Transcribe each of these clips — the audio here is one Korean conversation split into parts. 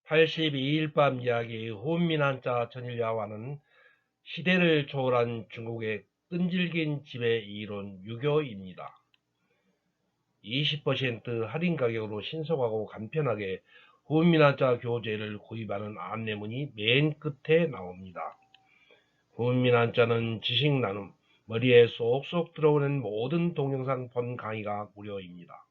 82일 밤 이야기 훈민한자 전일야화는 시대를 초월한 중국의 끈질긴 지배 이론 유교입니다. 20% 할인 가격으로 신속하고 간편하게 훈민한자 교재를 구입하는 안내문이 맨 끝에 나옵니다. 훈민한자는 지식 나눔, 머리에 쏙쏙 들어오는 모든 동영상 본 강의가 무료입니다.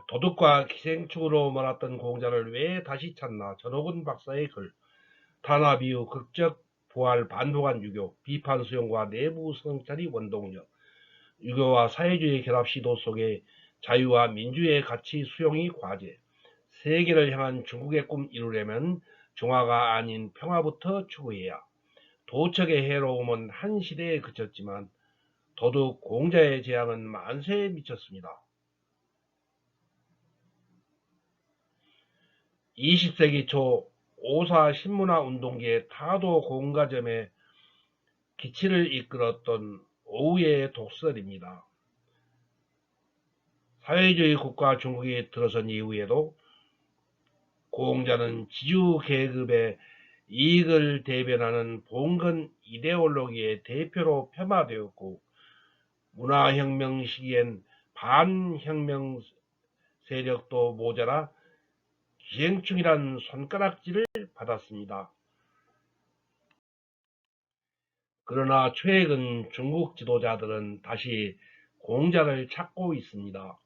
도덕과 기생충으로 몰았던 공자를 왜 다시 찾나? 전옥은 박사의 글. 탄압 이후 극적 부활 반복한 유교, 비판 수용과 내부 성찰이 원동력, 유교와 사회주의 결합 시도 속에 자유와 민주의 가치 수용이 과제, 세계를 향한 중국의 꿈 이루려면 중화가 아닌 평화부터 추구해야. 도척의 해로움은 한 시대에 그쳤지만 도둑 공자의 재앙은 만세에 미쳤습니다. 20세기 초 오사 신문화 운동기의 타도 공가점에 기치를 이끌었던 오우의 독설입니다. 사회주의 국가 중국이 들어선 이후에도 공자는 지주 계급의 이익을 대변하는 봉건 이데올로기의 대표로 폄하되었고, 문화혁명 시기엔 반혁명 세력도 모자라 기생충이란 손가락질을 받았습니다. 그러나 최근 중국 지도자들은 다시 공자를 찾고 있습니다.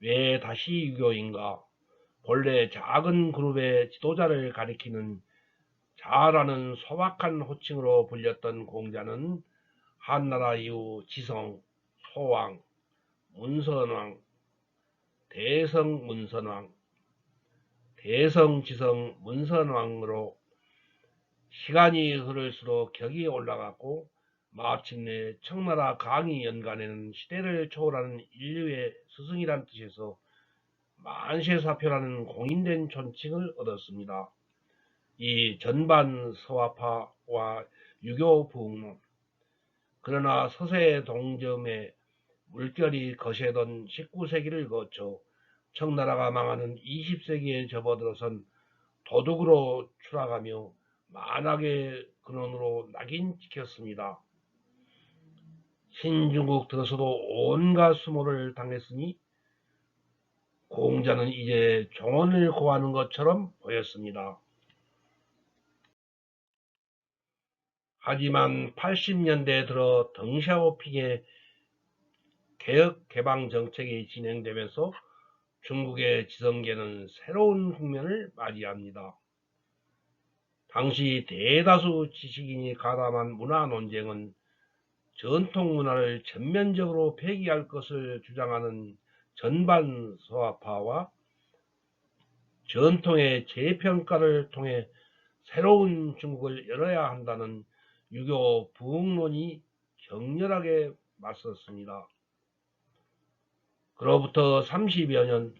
왜 다시 유교인가? 본래 작은 그룹의 지도자를 가리키는 자라는 소박한 호칭으로 불렸던 공자는 한나라 이후 지성, 소왕, 문선왕, 대성문선왕, 대성지성 문선왕으로 시간이 흐를수록 격이 올라갔고, 마침내 청나라 강의 연간에는 시대를 초월하는 인류의 스승이란 뜻에서 만세사표라는 공인된 존칭을 얻었습니다. 이 전반 서화파와 유교 부흥론, 그러나 서세 동점에 물결이 거세던 19세기를 거쳐 청나라가 망하는 20세기에 접어들어선 도둑으로 추락하며 만악의 근원으로 낙인 찍혔습니다. 신중국 들어서도 온갖 수모를 당했으니 공자는 이제 종언을 고하는 것처럼 보였습니다. 하지만 80년대에 들어 덩샤오핑의 개혁 개방 정책이 진행되면서 중국의 지성계는 새로운 국면을 맞이합니다. 당시 대다수 지식인이 가담한 문화 논쟁은 전통 문화를 전면적으로 폐기할 것을 주장하는 전반 서화파와 전통의 재평가를 통해 새로운 중국을 열어야 한다는 유교 부흥론이 격렬하게 맞섰습니다. 그로부터 30여 년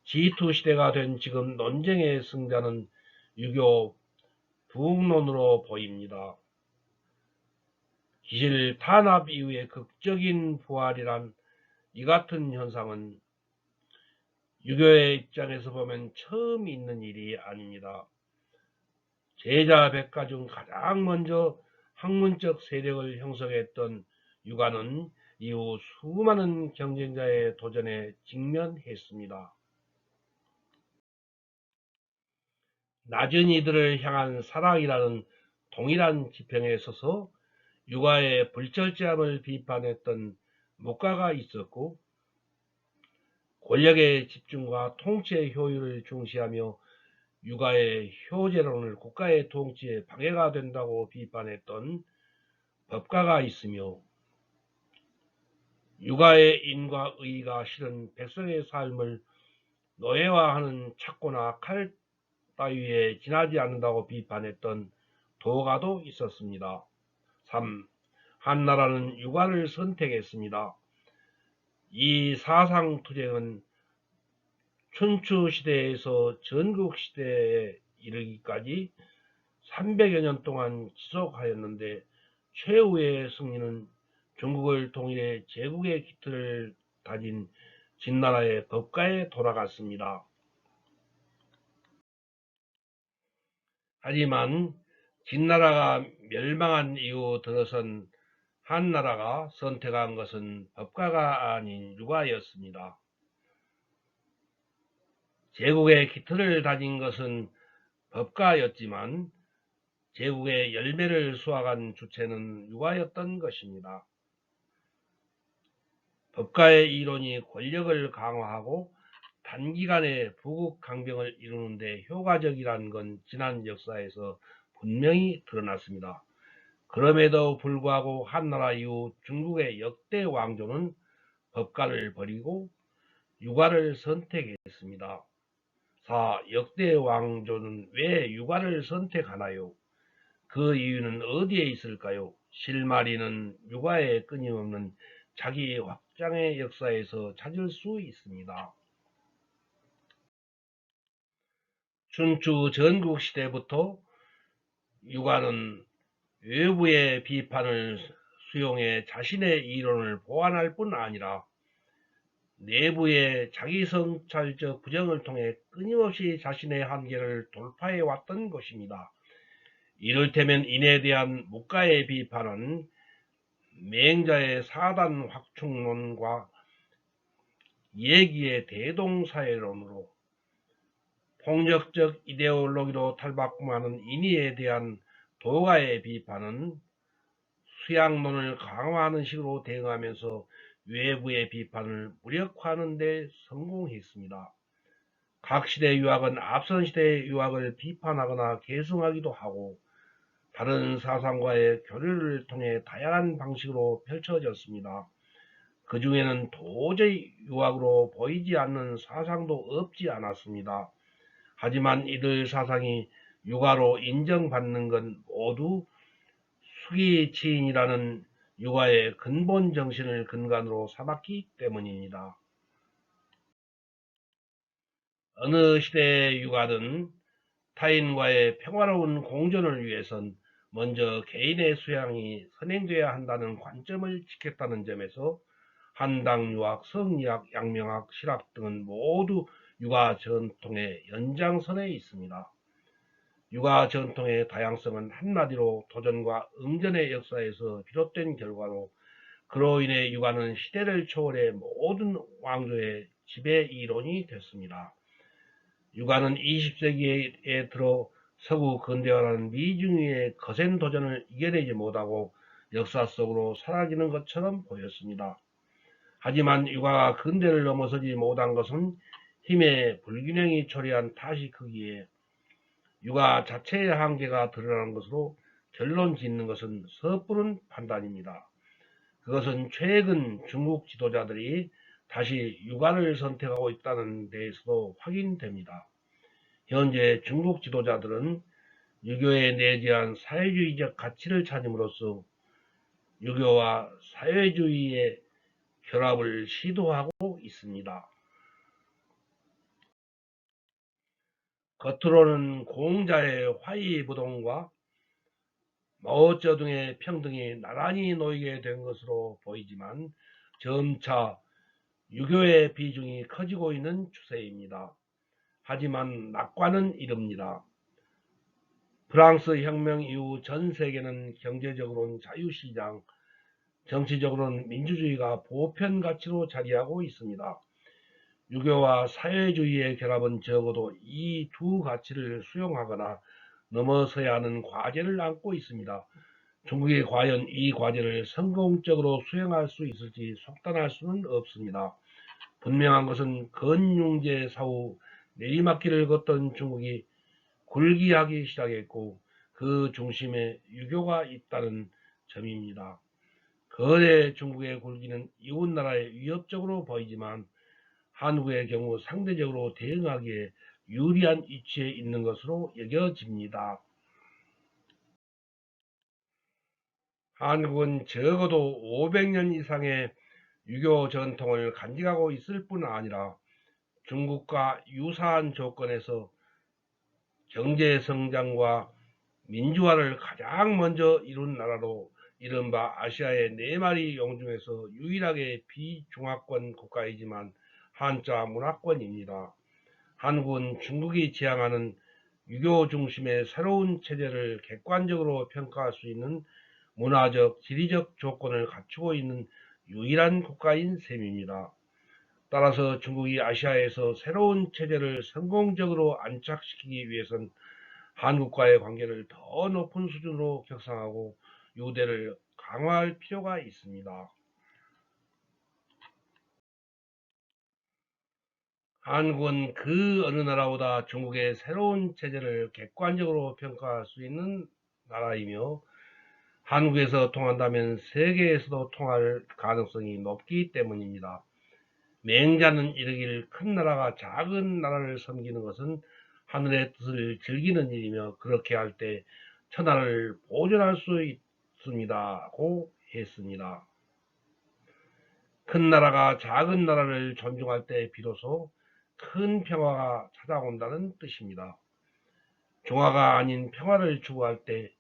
G2 시대가 된 지금 논쟁의 승자는 유교 부흥론으로 보입니다. 기실 탄압 이후의 극적인 부활이란 이 같은 현상은 유교의 입장에서 보면 처음 있는 일이 아닙니다. 제자 백가 중 가장 먼저 학문적 세력을 형성했던 유가는 이후 수많은 경쟁자의 도전에 직면했습니다. 낮은 이들을 향한 사랑이라는 동일한 지평에 서서 유가의 불철저함을 비판했던 목가가 있었고, 권력의 집중과 통치의 효율을 중시하며 유가의 효제론을 국가의 통치에 방해가 된다고 비판했던 법가가 있으며, 유가의 인과 의가 실은 백성의 삶을 노예화하는 착고나 칼 따위에 지나지 않는다고 비판했던 도가도 있었습니다. 3. 한나라는 유가를 선택했습니다. 이 사상투쟁은 춘추시대에서 전국시대에 이르기까지 300여 년 동안 지속하였는데, 최후의 승리는 중국을 통일해 제국의 기틀을 다진 진나라의 법가에 돌아갔습니다. 하지만 진나라가 멸망한 이후 들어선 한나라가 선택한 것은 법가가 아닌 유가였습니다. 제국의 기틀을 다진 것은 법가였지만 제국의 열매를 수확한 주체는 유가였던 것입니다. 법가의 이론이 권력을 강화하고 단기간에 부국 강병을 이루는 데 효과적이라는 건 지난 역사에서 분명히 드러났습니다. 그럼에도 불구하고 한나라 이후 중국의 역대 왕조는 법가를 버리고 유가를 선택했습니다. 4. 역대 왕조는 왜 유가를 선택하나요? 그 이유는 어디에 있을까요? 실마리는 유가의 끊임없는 자기 확장의 역사에서 찾을 수 있습니다. 춘추 전국시대부터 유가는 외부의 비판을 수용해 자신의 이론을 보완할 뿐 아니라 내부의 자기성찰적 부정을 통해 끊임없이 자신의 한계를 돌파해 왔던 것입니다. 이를테면 인에 대한 묵가의 비판은 맹자의 사단 확충론과 예기의 대동사회론으로, 폭력적 이데올로기로 탈바꿈하는 인의에 대한 도가의 비판은 수양론을 강화하는 식으로 대응하면서 외부의 비판을 무력화하는 데 성공했습니다. 각 시대 유학은 앞선 시대의 유학을 비판하거나 계승하기도 하고 다른 사상과의 교류를 통해 다양한 방식으로 펼쳐졌습니다. 그 중에는 도저히 유학으로 보이지 않는 사상도 없지 않았습니다. 하지만 이들 사상이 유가로 인정받는 건 모두 수기치인이라는 유가의 근본 정신을 근간으로 삼았기 때문입니다. 어느 시대의 유가든 타인과의 평화로운 공존을 위해선 먼저 개인의 수양이 선행돼야 한다는 관점을 지켰다는 점에서 한당유학, 성리학, 양명학, 실학 등은 모두 유가 전통의 연장선에 있습니다. 유가 전통의 다양성은 한마디로 도전과 응전의 역사에서 비롯된 결과로 그로 인해 유가는 시대를 초월해 모든 왕조의 지배 이론이 됐습니다. 유가는 20세기에 들어 서구 근대화라는 미중의 거센 도전을 이겨내지 못하고 역사 속으로 사라지는 것처럼 보였습니다. 하지만 유가가 근대를 넘어서지 못한 것은 힘의 불균형이 초래한 탓이 크기에 유가 자체의 한계가 드러나는 것으로 결론 짓는 것은 섣부른 판단입니다. 그것은 최근 중국 지도자들이 다시 유가를 선택하고 있다는 데에서도 확인됩니다. 현재 중국 지도자들은 유교에 내재한 사회주의적 가치를 찾음으로써 유교와 사회주의의 결합을 시도하고 있습니다. 겉으로는 공자의 화이부동과 마오쩌둥의 평등이 나란히 놓이게 된 것으로 보이지만 점차 유교의 비중이 커지고 있는 추세입니다. 하지만 낙관은 이릅니다. 프랑스 혁명 이후 전 세계는 경제적으로는 자유시장, 정치적으로는 민주주의가 보편 가치로 자리하고 있습니다. 유교와 사회주의의 결합은 적어도 이 두 가치를 수용하거나 넘어서야 하는 과제를 안고 있습니다. 중국이 과연 이 과제를 성공적으로 수행할 수 있을지 속단할 수는 없습니다. 분명한 것은 건융제 사후 내리막길을 걷던 중국이 굴기하기 시작했고 그 중심에 유교가 있다는 점입니다. 거대 중국의 굴기는 이웃나라에 위협적으로 보이지만 한국의 경우 상대적으로 대응하기에 유리한 위치에 있는 것으로 여겨집니다. 한국은 적어도 500년 이상의 유교 전통을 간직하고 있을 뿐 아니라 중국과 유사한 조건에서 경제 성장과 민주화를 가장 먼저 이룬 나라로 이른바 아시아의 4마리 용 중에서 유일하게 비중화권 국가이지만 한자 문화권입니다. 한국은 중국이 지향하는 유교 중심의 새로운 체제를 객관적으로 평가할 수 있는 문화적, 지리적 조건을 갖추고 있는 유일한 국가인 셈입니다. 따라서 중국이 아시아에서 새로운 체제를 성공적으로 안착시키기 위해선 한국과의 관계를 더 높은 수준으로 격상하고 유대를 강화할 필요가 있습니다. 한국은 그 어느 나라보다 중국의 새로운 체제를 객관적으로 평가할 수 있는 나라이며 한국에서 통한다면 세계에서도 통할 가능성이 높기 때문입니다. 맹자는 이르기를 큰 나라가 작은 나라를 섬기는 것은 하늘의 뜻을 즐기는 일이며 그렇게 할 때 천하를 보존할 수 있습니다고 했습니다. 큰 나라가 작은 나라를 존중할 때 비로소 큰 평화가 찾아온다는 뜻입니다. 종화가 아닌 평화를 추구할 때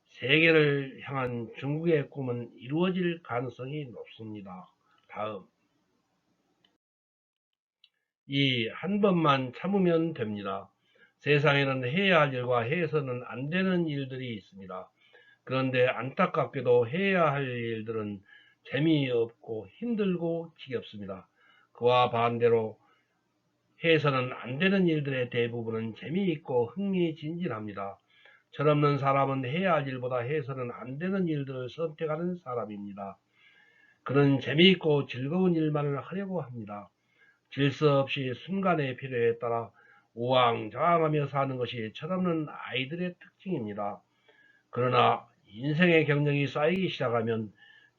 세계를 향한 중국의 꿈은 이루어질 가능성이 높습니다. 다음, 이 한 번만 참으면 됩니다. 세상에는 해야 할 일과 해서는 안 되는 일들이 있습니다. 그런데 안타깝게도 해야 할 일들은 재미없고 힘들고 지겹습니다. 그와 반대로 해서는 안 되는 일들의 대부분은 재미있고 흥미진진합니다. 철없는 사람은 해야 할 일보다 해서는 안 되는 일들을 선택하는 사람입니다. 그는 재미있고 즐거운 일만을 하려고 합니다. 질서 없이 순간의 필요에 따라 우왕좌왕하며 사는 것이 철없는 아이들의 특징입니다. 그러나 인생의 경력이 쌓이기 시작하면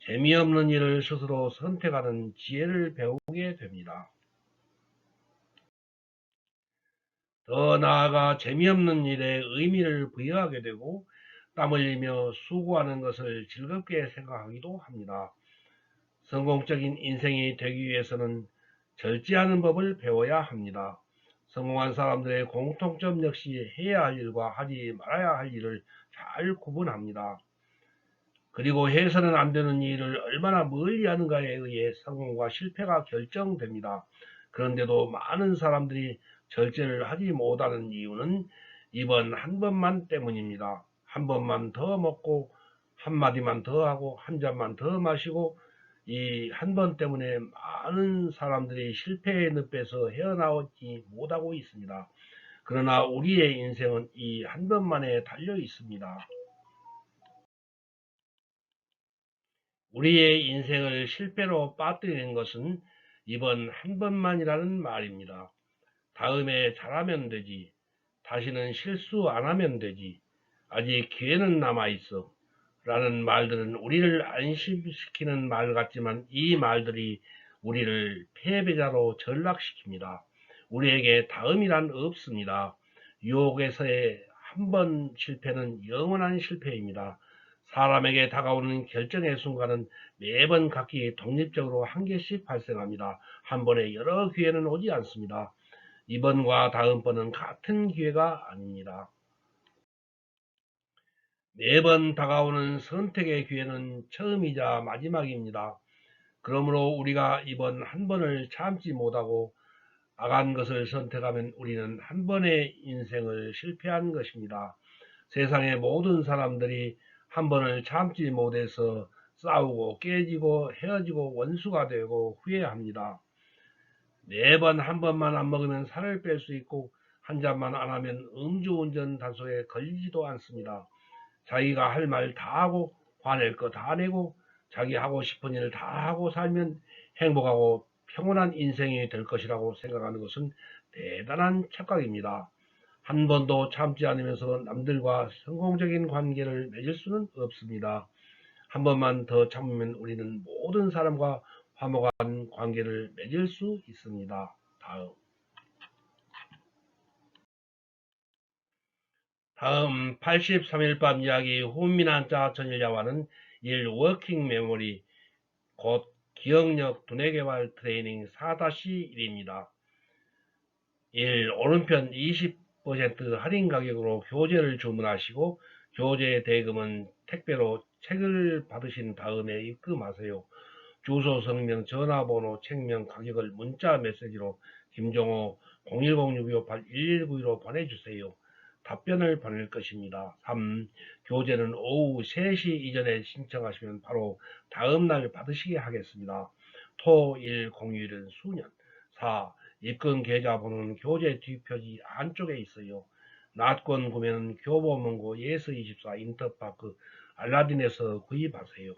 재미없는 일을 스스로 선택하는 지혜를 배우게 됩니다. 더 나아가 재미없는 일에 의미를 부여하게 되고 땀 흘리며 수고하는 것을 즐겁게 생각하기도 합니다. 성공적인 인생이 되기 위해서는 절제하는 법을 배워야 합니다. 성공한 사람들의 공통점 역시 해야 할 일과 하지 말아야 할 일을 잘 구분합니다. 그리고 해서는 안 되는 일을 얼마나 멀리 하는가에 의해 성공과 실패가 결정됩니다. 그런데도 많은 사람들이 절제를 하지 못하는 이유는 이번 한 번만 때문입니다. 한 번만 더 먹고 한마디만 더 하고 한 잔만 더 마시고 이 한 번 때문에 많은 사람들이 실패의 늪에서 헤어나오지 못하고 있습니다. 그러나 우리의 인생은 이 한 번만에 달려 있습니다. 우리의 인생을 실패로 빠뜨리는 것은 이번 한 번만이라는 말입니다. 다음에 잘하면 되지. 다시는 실수 안 하면 되지. 아직 기회는 남아있어. 라는 말들은 우리를 안심시키는 말 같지만 이 말들이 우리를 패배자로 전락시킵니다. 우리에게 다음이란 없습니다. 유혹에서의 한 번 실패는 영원한 실패입니다. 사람에게 다가오는 결정의 순간은 매번 각기 독립적으로 한 개씩 발생합니다. 한 번에 여러 기회는 오지 않습니다. 이번과 다음번은 같은 기회가 아닙니다. 매번 다가오는 선택의 기회는 처음이자 마지막입니다. 그러므로 우리가 이번 한 번을 참지 못하고 악한 것을 선택하면 우리는 한 번의 인생을 실패한 것입니다. 세상의 모든 사람들이 한 번을 참지 못해서 싸우고 깨지고 헤어지고 원수가 되고 후회합니다. 매번 한 번만 안 먹으면 살을 뺄 수 있고 한 잔만 안 하면 음주운전 단속에 걸리지도 않습니다. 자기가 할 말 다 하고 화낼 거 다 내고 자기 하고 싶은 일 다 하고 살면 행복하고 평온한 인생이 될 것이라고 생각하는 것은 대단한 착각입니다. 한 번도 참지 않으면서 남들과 성공적인 관계를 맺을 수는 없습니다. 한 번만 더 참으면 우리는 모든 사람과 화목한 관계를 맺을 수 있습니다. 다음 83일 밤 이야기 훈민한자 전일야와는 일 워킹 메모리 곧 기억력 두뇌개발 트레이닝 4-1입니다. 1. 오른편 20% 할인 가격으로 교재를 주문하시고 교재 대금은 택배로 책을 받으신 다음에 입금하세요. 주소, 성명, 전화번호, 책명, 가격을 문자 메시지로 김종호 010-625-8119로 보내주세요. 답변을 보낼 것입니다. 3. 교재는 오후 3시 이전에 신청하시면 바로 다음날 받으시게 하겠습니다. 토, 일, 공휴일은 수년. 4. 입금 계좌번호는 교재 뒷표지 안쪽에 있어요. 낮권 구매는 교보문고 예스24 인터파크 알라딘에서 구입하세요.